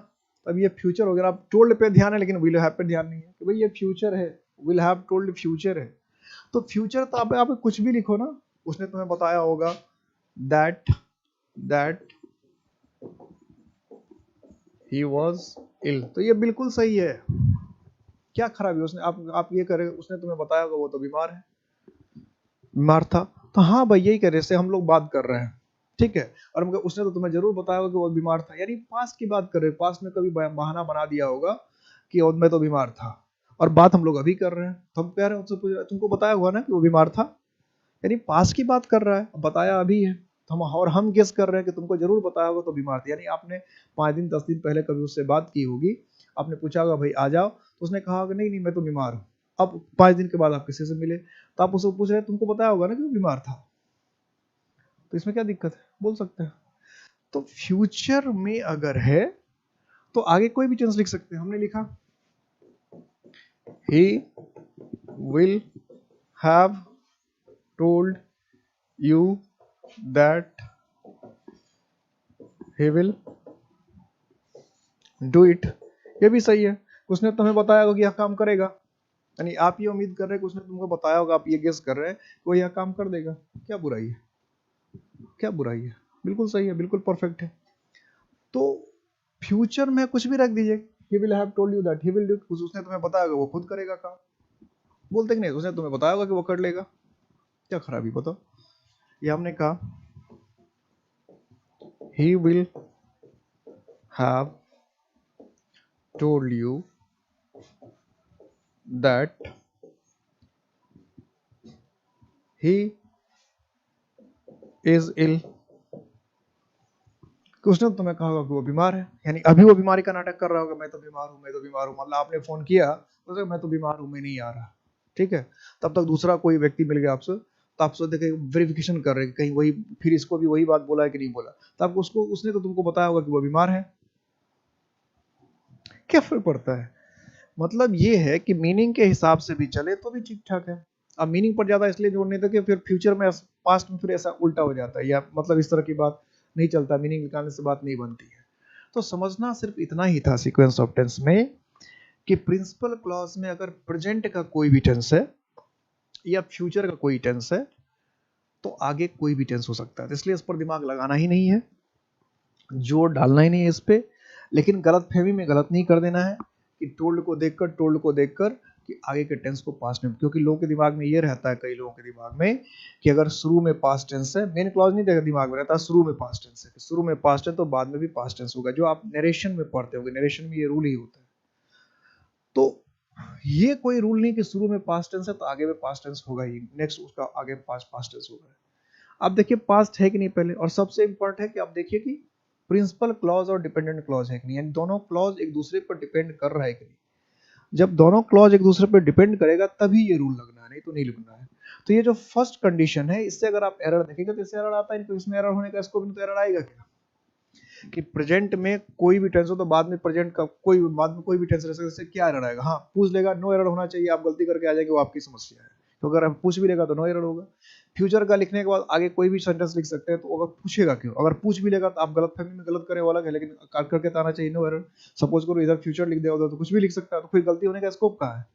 Speaker 1: तब ये फ्यूचर हो गया, आप टोल्ड पे ध्यान है लेकिन विल हैव पे ध्यान नहीं है, कि भाई ये फ्यूचर है, विल हैव टोल्ड फ्यूचर है, तो फ्यूचर तो आप कुछ भी लिखो ना, उसने तुम्हें बताया होगा दैट ही वाज इल, तो ये बिल्कुल सही है, क्या खराबी, उसने आप ये करे, उसने तुम्हें बताया होगा वो तो बीमार है, बीमार था, तो हाँ भाई यही करे से हम लोग बात कर रहे हैं, ठीक है, और उसने तो तुम्हें जरूर बताया होगा कि वो बीमार था, यानी पास की बात कर रहे हैं, पास में कभी बहाना बना दिया होगा कि मैं तो बीमार था, और बात हम लोग अभी कर रहे हैं, तो हम कह रहे हैं उससे पूछ रहे तुमको बताया हुआ ना कि वो बीमार था, यानी पास की बात कर रहा है, बताया अभी है, तो हम गेस कर रहे हैं कि तुमको जरूर बताया होगा तो बीमार था, यानी आपने 5 दिन 10 दिन पहले कभी उससे बात की होगी, आपने पूछा होगा भाई आ जाओ, तो उसने कहा होगा नहीं नहीं मैं तो बीमार हूँ, अब 5 दिन के बाद आप किसी से मिले तो आप उसको पूछ रहे हैं तुमको बताया होगा ना कि वो बीमार था, तो इसमें क्या दिक्कत है, बोल सकते हैं। तो फ्यूचर में अगर है तो आगे कोई भी टेंस लिख सकते हैं, हमने लिखा he will have told you that he will do it, ये भी सही है, उसने तुम्हें बताया होगा कि यह काम करेगा, यानी आप ये उम्मीद कर रहे हैं कि उसने तुमको बताया होगा, आप ये गेस कर रहे हैं कि वो यह काम कर देगा, क्या बुराई है, क्या बुराई है, बिल्कुल सही है, बिल्कुल परफेक्ट है। तो फ्यूचर में कुछ भी रख दीजिए, he will have told you that he will do, उसने तुम्हें बताया होगा वो खुद करेगा काम, बोलते कि नहीं उसने तुम्हें बताया होगा कि वो कर लेगा, क्या खराबी बताओ। ये हमने कहा he will have told you that he is ill, कि उसने तुम्हें कहा होगा कि वो बीमार है, यानी अभी वो बीमारी का नाटक कर रहा होगा, मैं तो बीमार हूँ मैं तो बीमार हूँ, मतलब आपने फोन किया तो मैं तो बीमार हूँ मैं नहीं आ रहा, ठीक है, तब तक दूसरा कोई व्यक्ति मिल गया आपसे, तो आपसे देखे वेरिफिकेशन कर रहे हैं कहीं वही फिर इसको भी वही बात बोला है कि नहीं बोला, तो आपको उसने तो तुमको बताया होगा कि वो बीमार है, क्या फर्क पड़ता है। मतलब ये है कि मीनिंग के हिसाब से भी चले तो भी ठीक ठाक है, अब मीनिंग पर ज्यादा इसलिए जोड़ने था कि फिर फ्यूचर में पास्ट में फिर ऐसा उल्टा हो जाता है, या मतलब इस तरह की बात नहीं चलता, मीनिंग निकालने से बात नहीं बनती है। तो समझना सिर्फ इतना ही था सीक्वेंस ऑफ टेंस में कि प्रिंसिपल क्लॉज में अगर प्रेजेंट का कोई भी टेंस है या फ्यूचर का कोई टेंस है तो आगे कोई भी टेंस हो सकता है, तो इसलिए इस पर दिमाग लगाना ही नहीं है, जोर डालना ही नहीं है इस पे, लेकिन गलत फहमी में गलत नहीं कर देना है कि टोल्ड को देखकर कि आगे के टेंस को पास्ट में, क्योंकि लोगों के दिमाग में ये रहता है, कई लोगों के दिमाग में कि अगर शुरू में पास्ट टेंस है, मेन क्लॉज नहीं देखा दिमाग में रहता, शुरू में पास्ट टेंस है, शुरू में पास्ट है तो बाद में भी पास्ट टेंस होगा, जो आप नरेशन में पढ़ते होंगे, नरेशन में ये रूल ही होता है। तो ये कोई रूल नहीं कि शुरू में पास्ट टेंस है तो आगे में पास्ट टेंस होगा ही, नेक्स्ट उसका आगे पास्ट टेंस होगा। आप देखिए पास्ट है कि नहीं पहले, और सबसे इंपॉर्टेंट है कि आप देखिए कि प्रिंसिपल क्लॉज और डिपेंडेंट क्लॉज है कि नहीं, यानी दोनों क्लॉज एक दूसरे पर डिपेंड कर रहा है कि नहीं। जब दोनों क्लॉज एक दूसरे पर डिपेंड करेगा तभी ये रूल लगना है, नहीं तो नहीं लगना है। तो ये जो फर्स्ट कंडीशन है, इससे अगर आप एरर देखेंगे तो इससे एरर आता है, इसमें एरर होने का स्कोप नहीं, तो एरर आएगा क्या कि प्रेजेंट में कोई भी टेंस हो तो बाद में प्रेजेंट का कोई बाद में कोई भी टेंस रह सकता है, इससे क्या एरर आएगा। हाँ पूछ लेगा, नो एरर होना चाहिए, आप गलती करके आ जाएंगे, वो आपकी समस्या है। तो अगर आप पूछ भी लेगा तो नो एरर होगा। फ्यूचर का लिखने के बाद आगे कोई भी सेंटेंस लिख सकते हैं, तो अगर पूछेगा क्यों, अगर पूछ भी लेगा तो आप गलत फहमी में गलत करे वो अलग है, लेकिन काट करके तो आना चाहिए नो एरर। सपोज करो इधर फ्यूचर लिख दिया उधर तो कुछ भी लिख सकता है, तो कोई गलती होने का स्कोप कहाँ है।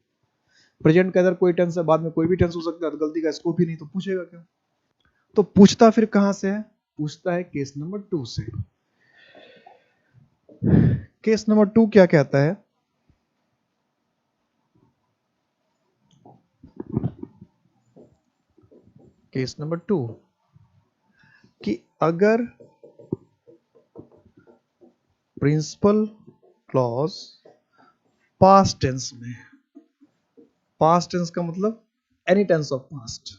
Speaker 1: प्रेजेंट का इधर कोई टेंस है, बाद में कोई भी टेंस हो सकता है, तो गलती का स्कोप ही नहीं, तो पूछेगा क्यों। तो पूछता फिर कहां से है, पूछता है केस नंबर 2 से। केस नंबर 2 क्या कहता है, केस नंबर 2 कि अगर प्रिंसिपल क्लॉज पास्ट टेंस में, पास्ट टेंस का मतलब any tense of past,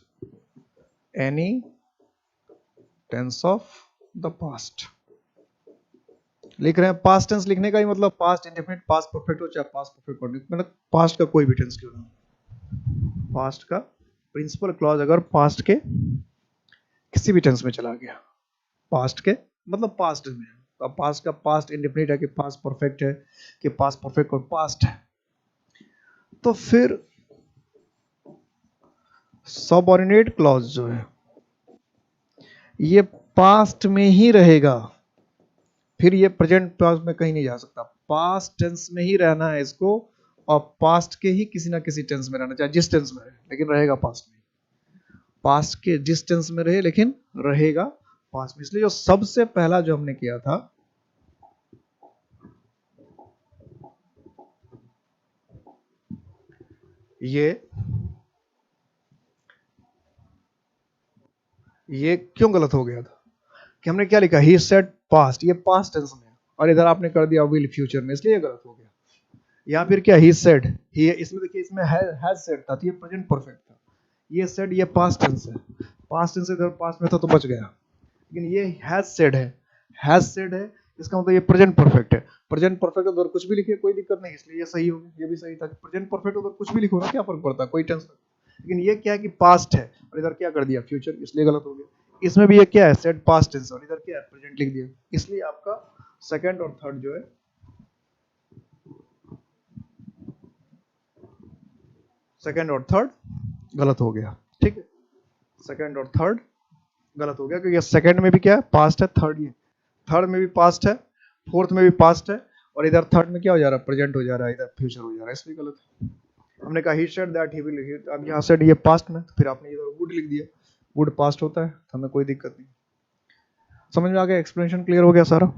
Speaker 1: any tense of the past लिख रहे हैं। पास्ट टेंस लिखने का ही मतलब पास्ट इंडेफिनिट, पास्ट परफेक्ट हो चाहे पास्ट परफेक्ट हो, मतलब पास्ट का कोई भी टेंस क्यों ना, पास्ट का प्रिंसिपल क्लॉज अगर पास्ट के किसी भी टेंस में चला गया, पास्ट के मतलब पास्ट में, तो पास्ट का पास्ट इंडेफिनिट है कि पास्ट परफेक्ट है कि पास्ट परफेक्ट और पास्ट है, तो फिर सबऑर्डिनेट क्लॉज जो है ये पास्ट में ही रहेगा, फिर ये प्रेजेंट पास्ट में कहीं नहीं जा सकता, पास्ट टेंस में ही रहना है इसको, और पास्ट के ही किसी ना किसी टेंस में रहना, चाहे जिस टेंस में रहे लेकिन रहेगा पास्ट में, पास्ट के जिस टेंस में रहे लेकिन रहेगा पास्ट में। इसलिए जो सबसे पहला जो हमने किया था, ये क्यों गलत हो गया था कि हमने क्या लिखा, ही सेड पास्ट, ये पास्ट टेंस में है, और इधर आपने कर दिया विल फ्यूचर में, इसलिए गलत हो गया। या फिर क्या ही सेड, ही इसमें देखिए इसमें हैज सेड था तो ये प्रेजेंट परफेक्ट था, ये सेड ये पास्ट टेंस है, पास्ट टेंस इधर पास्ट में था तो बच गया, लेकिन ये हैज सेड है, इसका मतलब ये प्रेजेंट परफेक्ट है, प्रेजेंट परफेक्ट उधर कुछ भी लिखिए कोई दिक्कत नहीं, इसलिए ये सही हो गया, ये भी सही था, प्रेजेंट परफेक्ट उधर कुछ भी लिखो ना क्या फर्क पड़ता, कोई टेंशन। लेकिन ये क्या है कि पास्ट है और इधर क्या कर दिया फ्यूचर, इसलिए गलत हो गया। इसमें भी ये क्या है सेड पास्ट टेंस और इधर क्या है प्रेजेंट लिख दिया, इसलिए आपका सेकंड और थर्ड जो है, सेकंड और थर्ड गलत हो गया, ठीक है, सेकंड और थर्ड गलत हो गया, क्योंकि सेकंड में भी क्या है पास्ट है, थर्ड में भी पास्ट है, फोर्थ में भी पास्ट है, और इधर थर्ड में क्या हो जा रहा है प्रेजेंट हो जा रहा है, इधर फ्यूचर हो जा रहा है, इसलिए गलत है। हमने कहा he said that he will, अब यहाँ सेड ये पास्ट में, तो फिर आपने इधर वुड लिख दिया, वुड पास्ट होता है तो हमें कोई दिक्कत नहीं। समझ में आ गया, एक्सप्लेनेशन क्लियर हो गया सारा।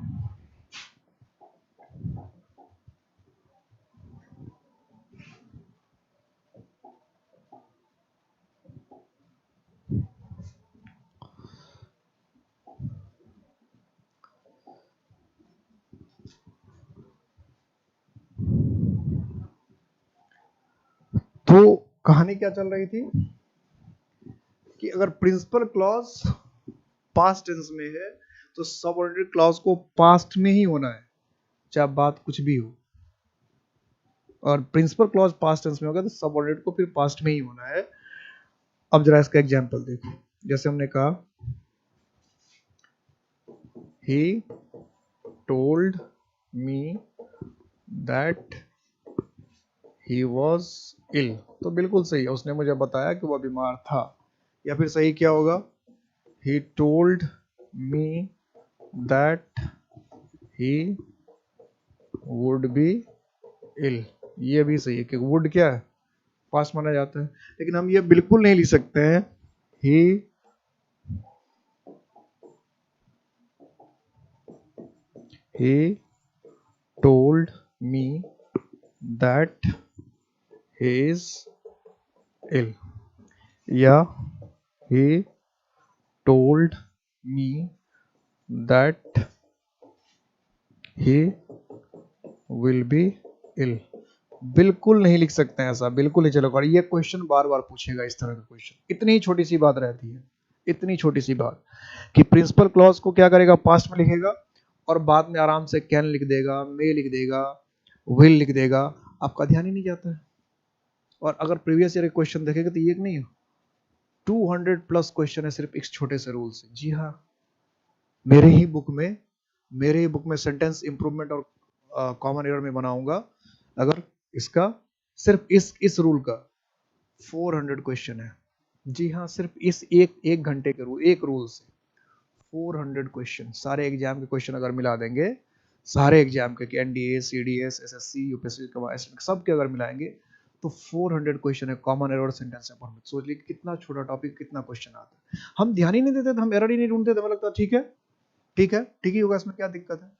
Speaker 1: तो कहानी क्या चल रही थी कि अगर प्रिंसिपल क्लॉज पास्ट टेंस में है तो सबऑर्डिनेट क्लॉज को पास्ट में ही होना है, चाहे बात कुछ भी हो, और प्रिंसिपल क्लॉज पास्ट टेंस में होगा तो सबऑर्डिनेट को फिर पास्ट में ही होना है। अब जरा इसका एग्जांपल देखो, जैसे हमने कहा he told me that he was ill, तो बिल्कुल सही है, उसने मुझे बताया कि वह बीमार था। या फिर सही क्या होगा, he told me that he would be ill, ये भी सही है कि वुड क्या है पास्ट माना जाता है, लेकिन हम ये बिल्कुल नहीं लिख सकते हैं he told me that he is ill, या he told me that he will be ill। बिल्कुल नहीं लिख सकते हैं ऐसा, बिल्कुल नहीं चलेगा। और ये क्वेश्चन बार बार पूछेगा इस तरह का क्वेश्चन। इतनी ही छोटी सी बात रहती है, इतनी छोटी सी बात कि प्रिंसिपल क्लॉज को क्या करेगा, पास्ट में लिखेगा और बाद में आराम से कैन लिख देगा, मे लिख देगा, विल लिख देगा, आपका ध्यान ही नहीं जाता है। और अगर प्रीवियस ईयर क्वेश्चन देखेगा तो ये नहीं है, 200 प्लस क्वेश्चन है सिर्फ इस छोटे से रूल से। जी हाँ, मेरे ही बुक में सेंटेंस इंप्रूवमेंट और कॉमन एरर में बनाऊंगा अगर इसका सिर्फ इस रूल का 400 क्वेश्चन है। जी हाँ, सिर्फ इस एक घंटे के एक रूल से 400 क्वेश्चन, सारे एग्जाम के क्वेश्चन अगर मिला देंगे, सारे एग्जाम के एनडीए, सीडीएस, एसएससी, यूपीएससी सब के अगर मिलाएंगे तो 400 क्वेश्चन है कॉमन एरर सेंटेंस इंप्रूवमेंट। सोच लीजिए कितना छोटा टॉपिक, कितना क्वेश्चन आता है। हम ध्यान ही नहीं देते थे, हम एरर ही नहीं ढूंढते थे, हमें लगता ठीक है ठीक है ठीक ही होगा, इसमें क्या दिक्कत है।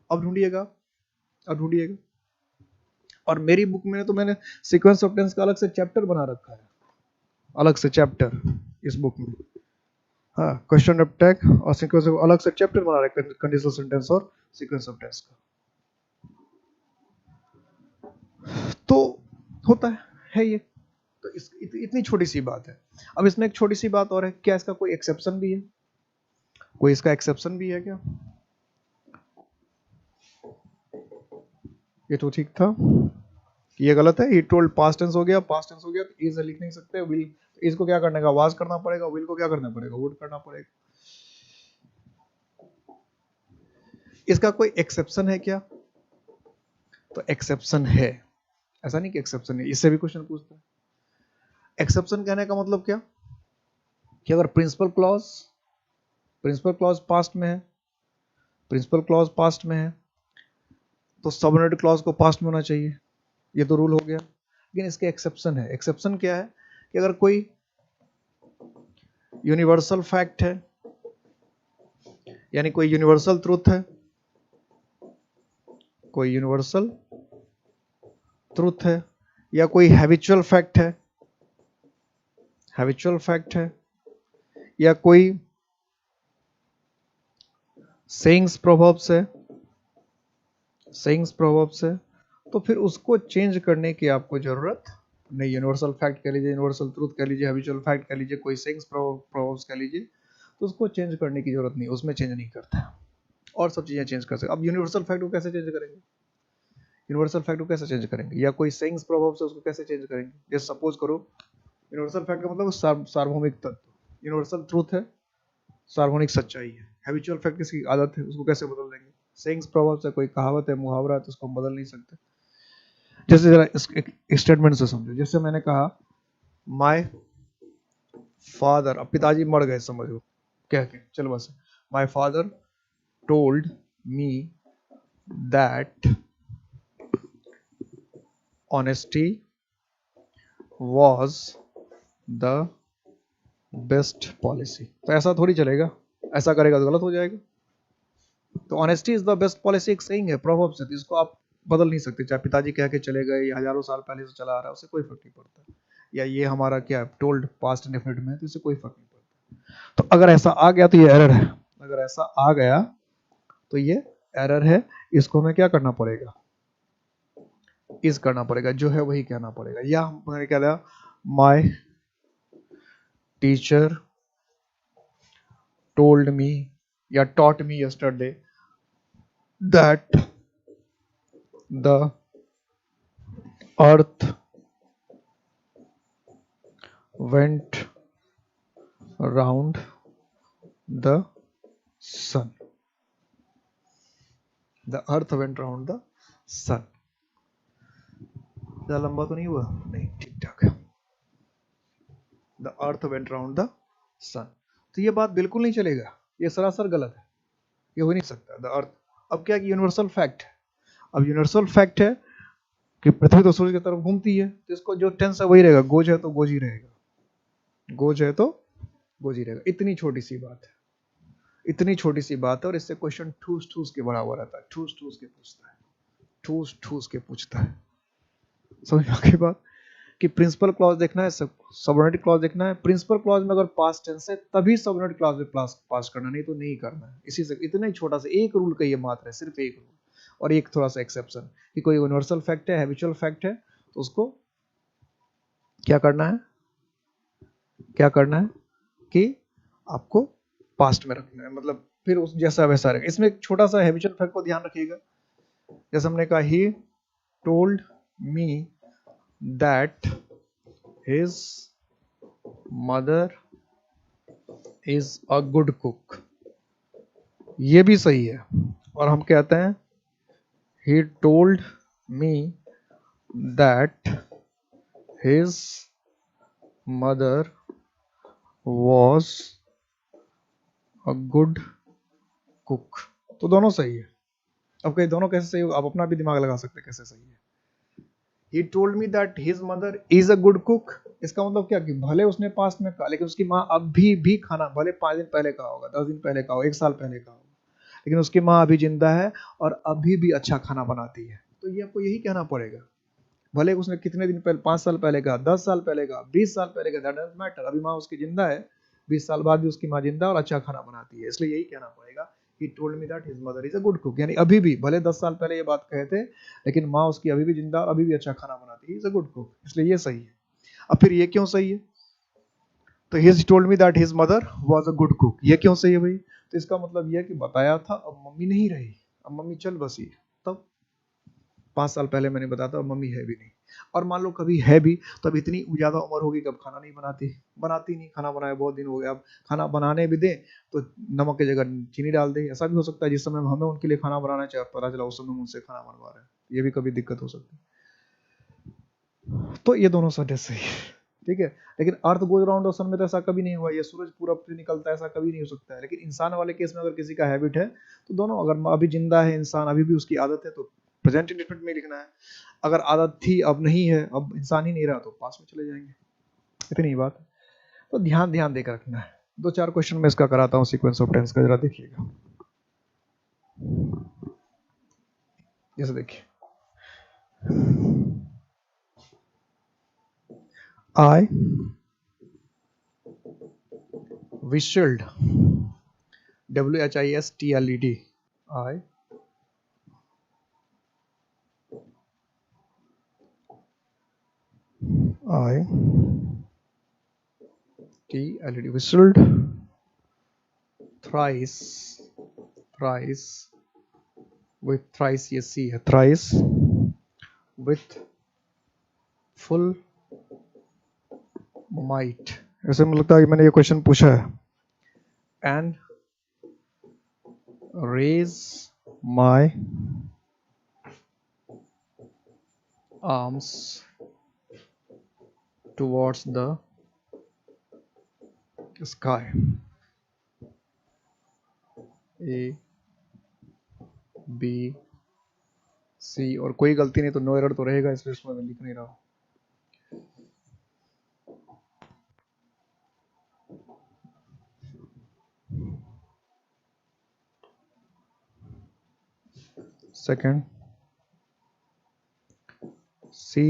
Speaker 1: अब ढूंढिएगा, अब ढूंढिएगा। और मेरी बुक में तो मैंने सीक्वेंस ऑफ टेंस का अलग से चैप्टर बना रखा है, अलग से चैप्टर इस बुक में। हाँ, क्वेश्चन ऑफ टैग और सीक्वेंस ऑफ अलग से चैप्टर बना रखा है, कंडीशनल सेंटेंस और सीक्वेंस ऑफ टेंस का। तो होता है ये। तो इतनी छोटी सी बात है। अब इसमें एक छोटी सी बात और है, क्या इसका कोई एक्सेप्शन भी है? कोई इसका एक्सेप्शन भी है क्या? ये तो ठीक था, ये गलत है। ही टोल्ड पास्ट टेंस हो गया, पास्ट टेंस हो गया तो इज लिख नहीं सकते, विल इसको क्या करने का, वाज करना पड़ेगा, विल को क्या करना पड़ेगा, वुड करना पड़ेगा। इसका कोई एक्सेप्शन है क्या? तो एक्सेप्शन है, ऐसा नहीं कि एक्सेप्शन है, इससे भी क्वेश्चन पूछता है। एक्सेप्शन कहने का मतलब क्या कि अगर प्रिंसिपल क्लॉज पास्ट में है, प्रिंसिपल क्लॉज पास्ट में है तो सबऑर्डिनेट क्लॉज को पास्ट में होना चाहिए, ये तो रूल हो गया। लेकिन इसके एक्सेप्शन है। एक्सेप्शन क्या है कि अगर कोई यूनिवर्सल फैक्ट है, यानी कोई यूनिवर्सल ट्रूथ है, कोई यूनिवर्सल ट्रूथ है, या कोई हैबिचुअल फैक्ट है, हैबिचुअल फैक्ट है, या कोई सेइंग्स प्रोवर्ब्स है, सेइंग्स प्रोवर्ब्स है, तो फिर उसको चेंज करने की आपको जरूरत नहीं। यूनिवर्सल फैक्ट कह लीजिए, यूनिवर्सल ट्रूथ कह लीजिए, हैबिचुअल फैक्ट कह लीजिए, कोई सेइंग्स प्रोवर्ब्स कह लीजिए, तो उसको चेंज करने की जरूरत नहीं, उसमें चेंज नहीं करता है। और सब चीजें चेंज कर सकते। अब यूनिवर्सल फैक्ट को कैसे चेंज करेंगे? यूनिवर्सल फैक्ट को कैसे चेंज करेंगे, या कोई सेइंग्स प्रोवर्ब्स है उसको कैसे चेंज करेंगे? जैसे सपोज करो, यूनिवर्सल फैक्ट का मतलब सार्वभौमिक तत्व, यूनिवर्सल ट्रूथ है, सार्वभौमिक सच्चाई है, हैबिचुअल फैक्ट किसी आदत है, उसको कैसे बदल देंगे? सेइंग्स प्रोवर्ब्स है, कोई कहावत है, मुहावरा है, तो उसको हम बदल नहीं सकते। जैसे जरा इस स्टेटमेंट से समझो, जैसे मैंने कहा माय फादर, अब पिताजी मर गए समझो, क्या के चलो बस, my father told me that honesty was the best policy. तो ऐसा थोड़ी चलेगा, ऐसा करेगा तो गलत हो जाएगा। तो honesty is the best policy एक सेइंग है, प्रोवर्ब से, इसको आप बदल नहीं सकते। चाहे पिताजी कह के चले गए, या हजारों साल पहले से चला आ रहा है, उससे कोई फर्क नहीं पड़ता। या ये हमारा क्या टोल्ड पास्ट इंडेफिनिट में है, तो इससे कोई फर्क नहीं पड़ता। तो अगर ऐसा आ गया तो ये एरर है, अगर ऐसा आ गया तो ये एरर है। इसको हमें क्या करना पड़ेगा, इस करना पड़ेगा, जो है वही कहना पड़ेगा। या मैंने क्या दिया, माय टीचर टोल्ड मी या taught me yesterday that the earth went around the sun, the earth went around the sun। ज्यादा लंबा तो नहीं हुआ? नहीं, ठीक ठाक है। the earth went around the sun, तो ये बात बिल्कुल नहीं चलेगा, ये सरासर गलत है, ये हो नहीं सकता। the earth, अब क्या कि यूनिवर्सल फैक्ट है, अब यूनिवर्सल फैक्ट है कि पृथ्वी तो सूर्य की तरफ घूमती है, तो इसको जो टेंस है वही रहेगा, गोज है तो गोज ही रहेगा, गोज है तो गोज ही रहेगा। इतनी छोटी सी बात है, इतनी छोटी सी बात है, और इससे क्वेश्चन ठूस ठूस के बराबर आता है, ठूस ठूस के पूछता है, ठूस ठूस के पूछता है। समझ में आ गई बात कि प्रिंसिपल क्लॉज देखना है, सबऑर्डिनेट क्लॉज देखना है। प्रिंसिपल क्लॉज में अगर पास्ट टेंस है तभी सबऑर्डिनेट क्लॉज में पास करना, नहीं तो नहीं करना है। इसी से इतना ही छोटा सा एक रूल का ये मात्र है, सिर्फ एक रूल, और एक थोड़ा सा एक्सेप्शन कि कोई यूनिवर्सल फैक्ट है, हैबिचुअल फैक्ट है, तो उसको क्या करना है, क्या करना है कि आपको पास्ट में रखना है, मतलब फिर उस जैसा वैसा रहेगा। इसमें एक छोटा सा हैबिचुअल फैक्ट को ध्यान रखिएगा, जैसे हमने कहा he told me that his mother is a good cook, ये भी सही है। और हम कहते हैं ही told me that his mother was a good cook, तो दोनों सही है। अब कहीं दोनों कैसे सही हो, आप अपना भी दिमाग लगा सकते हैं कैसे सही है। He told me that his mother is a good cook, इसका मतलब क्या कि भले उसने पास्ट में कहा, लेकिन उसकी माँ अभी भी खाना, भले 5 दिन पहले कहा होगा, 10 दिन पहले कहा होगा, 1 साल पहले कहा होगा, लेकिन उसकी माँ अभी जिंदा है और अभी भी अच्छा खाना बनाती है। तो ये आपको यही कहना पड़ेगा, भले उसने कितने दिन पहले, 5 साल पहले कहा, 10 साल पहले कहा, 20 साल पहले कहा, दैट डजंट मैटर, अभी माँ उसकी जिंदा है, 20 साल बाद भी उसकी माँ जिंदा और अच्छा खाना बनाती है, इसलिए यही कहना पड़ेगा He told me that his mother is a good cook, यानी अभी भी, भले 10 साल पहले ये बात कहे थे, लेकिन माँ उसकी अभी भी जिंदा और अभी भी अच्छा खाना बनाती है, इज अ गुड कुक, इसलिए ये सही है। अब फिर ये क्यों सही है, तो he told me that his mother was a good cook, ये क्यों सही है भाई, तो इसका मतलब ये है कि बताया था, अब मम्मी नहीं रही, अब मम्मी चल बसी, तब 5 साल पहले मैंने बताया था, और मम्मी है भी नहीं, और मान लो कभी है भी तो अब इतनी ज्यादा उम्र होगी कि अब खाना नहीं बनाती, बनाती नहीं, खाना बनाए बहुत दिन हो गए, अब खाना बनाने भी दे तो नमक की जगह चीनी डाल दे, ऐसा भी हो सकता है, जिस समय हमें उनके लिए खाना बनाना चाहिए पता चला उस समय उनसे खाना बनवा रहे हैं, ये भी कभी दिक्कत हो सकती है। तो ये दोनों सटे सही है, ठीक है। लेकिन अर्थ गोज राउंड ओशन में तो ऐसा कभी नहीं हुआ, ये सूरज पूरब से निकलता है, ऐसा कभी नहीं हो सकता है। लेकिन इंसान वाले केस में अगर किसी का हैबिट है तो दोनों, अगर अभी जिंदा है इंसान, अभी भी उसकी आदत है, तो प्रेजेंट इंडेफिनिट में लिखना है, अगर आदत थी अब नहीं है, अब इंसान ही नहीं रहा, तो पास में चले जाएंगे, इतनी ही बात है। तो ध्यान ध्यान देकर रखना है। 2-4 क्वेश्चन में इसका कराता हूँ सीक्वेंस ऑफ टेंस का, जरा देखिएगा। जैसे देखिए, आई whistled, WHISTLED, I I TLED whistled thrice, thrice with thrice, ये C है, thrice with full might, ऐसे मुझे लगता है कि मैंने ये क्वेश्चन पूछा है, and raise my arms towards the sky, A B C, और कोई गलती नहीं तो नो एरर तो रहेगा, इसलिए इसमें मैं लिख नहीं रहा हूँ। Second, she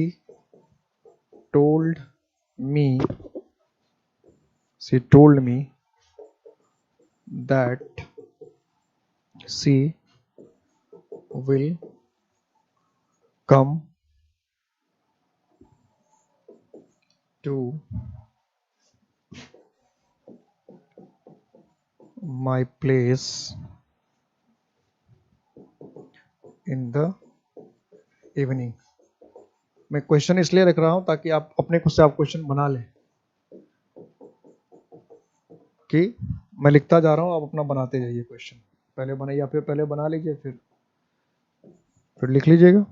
Speaker 1: told me, she told me that she will come to my place in the evening। मैं क्वेश्चन इसलिए रख रहा हूं ताकि आप अपने खुद से आप क्वेश्चन बना लें, कि मैं लिखता जा रहा हूं, आप अपना बनाते जाइए क्वेश्चन, पहले बनाइए, या फिर पहले बना लीजिए फिर लिख लीजिएगा।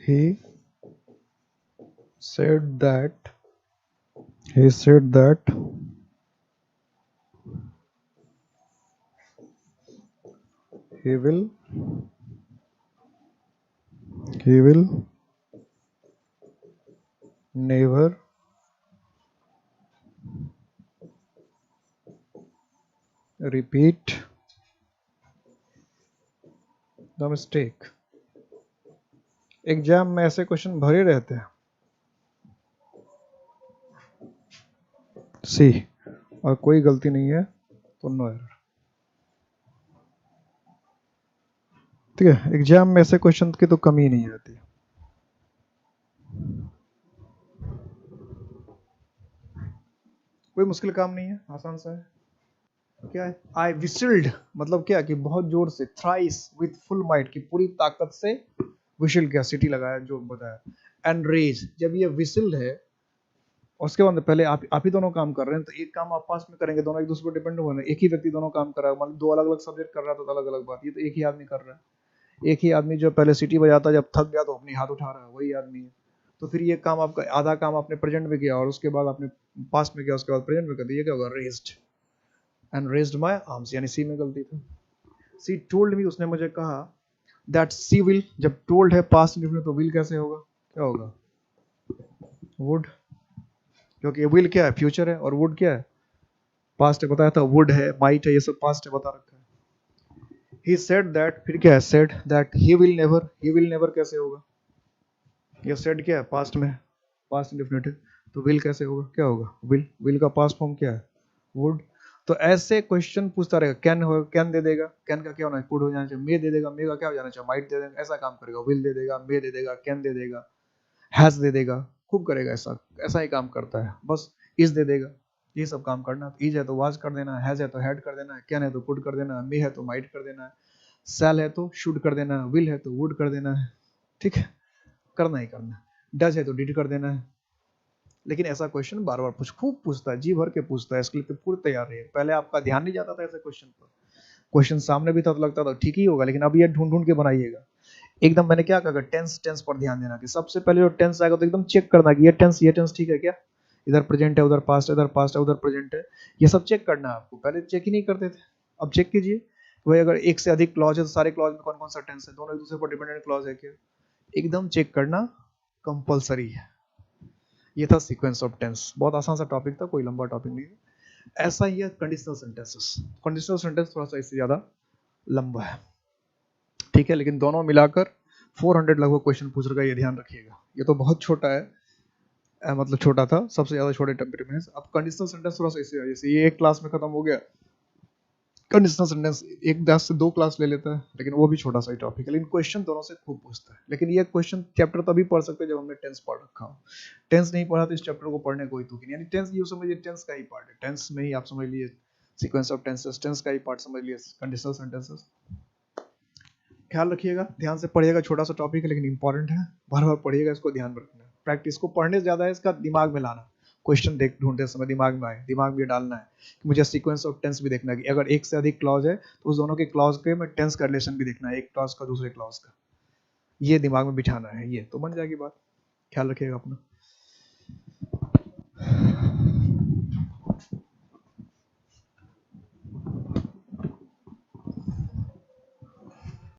Speaker 1: he said that he will never repeat the mistake। Exam में ऐसे क्वेश्चन भरे रहते हैं। सी, और कोई गलती नहीं है तो नो एरर। ठीक है, एग्जाम में ऐसे क्वेश्चन की तो कमी नहीं रहती। कोई मुश्किल काम नहीं है, आसान सा है। क्या है? आई विसिल्ड मतलब क्या कि बहुत जोर से, थ्राइस विथ फुल माइट की पूरी ताकत से विशिल किया, सीटी लगाया जो बताया। एंड रेज, जब ये विसिल्ड है उसके बाद पहले आप ही दोनों काम कर रहे हैं, तो एक काम आप पास में करेंगे, दोनों एक दूसरे पर डिपेंड हो रहे हैं। एक ही व्यक्ति दोनों काम कर रहा है, मतलब दो अलग अलग सब्जेक्ट कर रहा है तो अलग अलग बात। ये तो एक ही आदमी कर रहा है। एक ही आदमी जो पहले सीटी बजाता जब थक गया तो अपनी हाथ उठा रहा है, वही आदमी है। तो फिर ये काम आपका, आधा काम आपने प्रेजेंट में किया और उसके बाद आपने पास्ट में किया, उसके बाद प्रेजेंट में कर दिया। क्या होगा? Raised. And raised my arms, यानी सी में गलती थी। सी टोल्ड मी, उसने मुझे कहा, दैट सी विल, जब टोल्ड है पास्ट इंडेफिनिट तो विल कैसे होगा? क्या होगा? वुड, क्योंकि विल क्या है? फ्यूचर है, और वुड क्या है? पास्ट है, बताया था। वुड है, माइट है, ये सब पास्ट है, बता रखा है। ही सेड दैट, फिर क्या है? Said that he will never, he will never कैसे होगा? ये सेड क्या है? पास्ट में, पास्ट इंडेफिनिट। तो विल कैसे होगा? क्या होगा? विल, विल का पास्ट फॉर्म क्या है? वुड। तो ऐसे क्वेश्चन पूछता रहेगा। कैन हो, कैन दे देगा, कैन का क्या होना है? कुड हो जाना चाहिए। मे दे देगा, मे का क्या हो जाना चाहिए? माइट दे देगा। ऐसा काम करेगा। विल दे देगा, मे दे देगा, कैन दे देगा, हैज दे देगा, खूब करेगा। ऐसा ऐसा ही काम करता है। बस इज दे देगा, ये सब काम करना। इज है तो वाज कर देना है, हैज है तो हैड कर देना है, कैन है तो कुड कर देना है, मे है तो माइट कर देना है, शैल है तो शुड कर देना है, विल है तो वुड कर देना है। ठीक है, करना ही करना है। डज है तो डिड कर देना है। लेकिन ऐसा क्वेश्चन बार बार खूब पूछता है, जी भर के पूछता है। इसके लिए तो पूरी तैयार रहिए। पहले आपका ध्यान नहीं जाता था ऐसे क्वेश्चन पर, क्वेश्चन सामने भी था तो लगता था ठीक ही होगा, लेकिन अब ये ढूंढ ढूंढ के बनाइएगा एकदम। मैंने क्या कहा? टेंस, टेंस पर ध्यान देना कि सबसे पहले जो टेंस आएगा तो एकदम चेक करना कि ये टेंस ठीक है क्या? इधर प्रेजेंट है, उधर पास्ट है, इधर पास्ट है, उधर प्रेजेंट है। ये सब चेक करना है आपको। पहले चेक ही नहीं करते थे, अब चेक कीजिए। भाई अगर एक से अधिक क्लॉज है तो सारे क्लॉज में कौन कौन सा टेंस है, दोनों एक दूसरे पर डिपेंडेंट क्लॉज है क्या? एकदम चेक करना कंपलसरी है। ये था सीक्वेंस ऑफ टेंस। बहुत आसान सा टॉपिक था, कोई लंबा टॉपिक नहीं है। ऐसा ही है कंडीशनल सेंटेंसेस। कंडीशनल सेंटेंस थोड़ा सा इससे ज्यादा लंबा है, ठीक है, लेकिन दोनों मिलाकर 400 लगभग क्वेश्चन पूछ रहा है, ये ध्यान रखिएगा। ये तो बहुत छोटा है, मतलब छोटा था, सबसे ज्यादा छोटे टॉपिक में। अब कंडीशनल सेंटेंस थोड़ा सा इससे, जैसे ये एक क्लास में खत्म हो गया कंडीशनल सेंटेंस, एक 10 से 2 क्लास ले लेता है, लेकिन वो भी छोटा सा ही टॉपिक है। लेकिन क्वेश्चन दोनों से खूब पूछता है। लेकिन ये क्वेश्चन चैप्टर तभी पढ़ सकते हैं जब हमने टेंस पढ़ रखा हो। टेंस नहीं पढ़ा तो इस चैप्टर को पढ़ने कोई तुक नहीं। यानी टेंस ये समझिए, टेंस का ही पार्ट है। टेंस में ही आप समझ लिए सीक्वेंस ऑफ टेंसेस, टेंस का ही पार्ट समझ लिए कंडीशनल सेंटेंसेस। ख्याल रखिएगा, ध्यान से पढ़िएगा। छोटा सा टॉपिक है लेकिन इंपॉर्टेंट है, बार बार पढ़िएगा, इसको ध्यान रखना है। प्रैक्टिस को पढ़ने से ज्यादा है इसका दिमाग में लाना। क्वेश्चन देख ढूंढते समय दिमाग में आए, दिमाग में डालना है कि मुझे सीक्वेंस ऑफ टेंस भी देखना है कि अगर एक से अधिक क्लॉज है तो उस दोनों के क्लॉज के मैं टेंस का रिलेशन भी देखना है, एक क्लॉज का दूसरे क्लॉज का। ये दिमाग में बिठाना है, ये तो बन जाएगी बात। ख्याल रखिएगा अपना।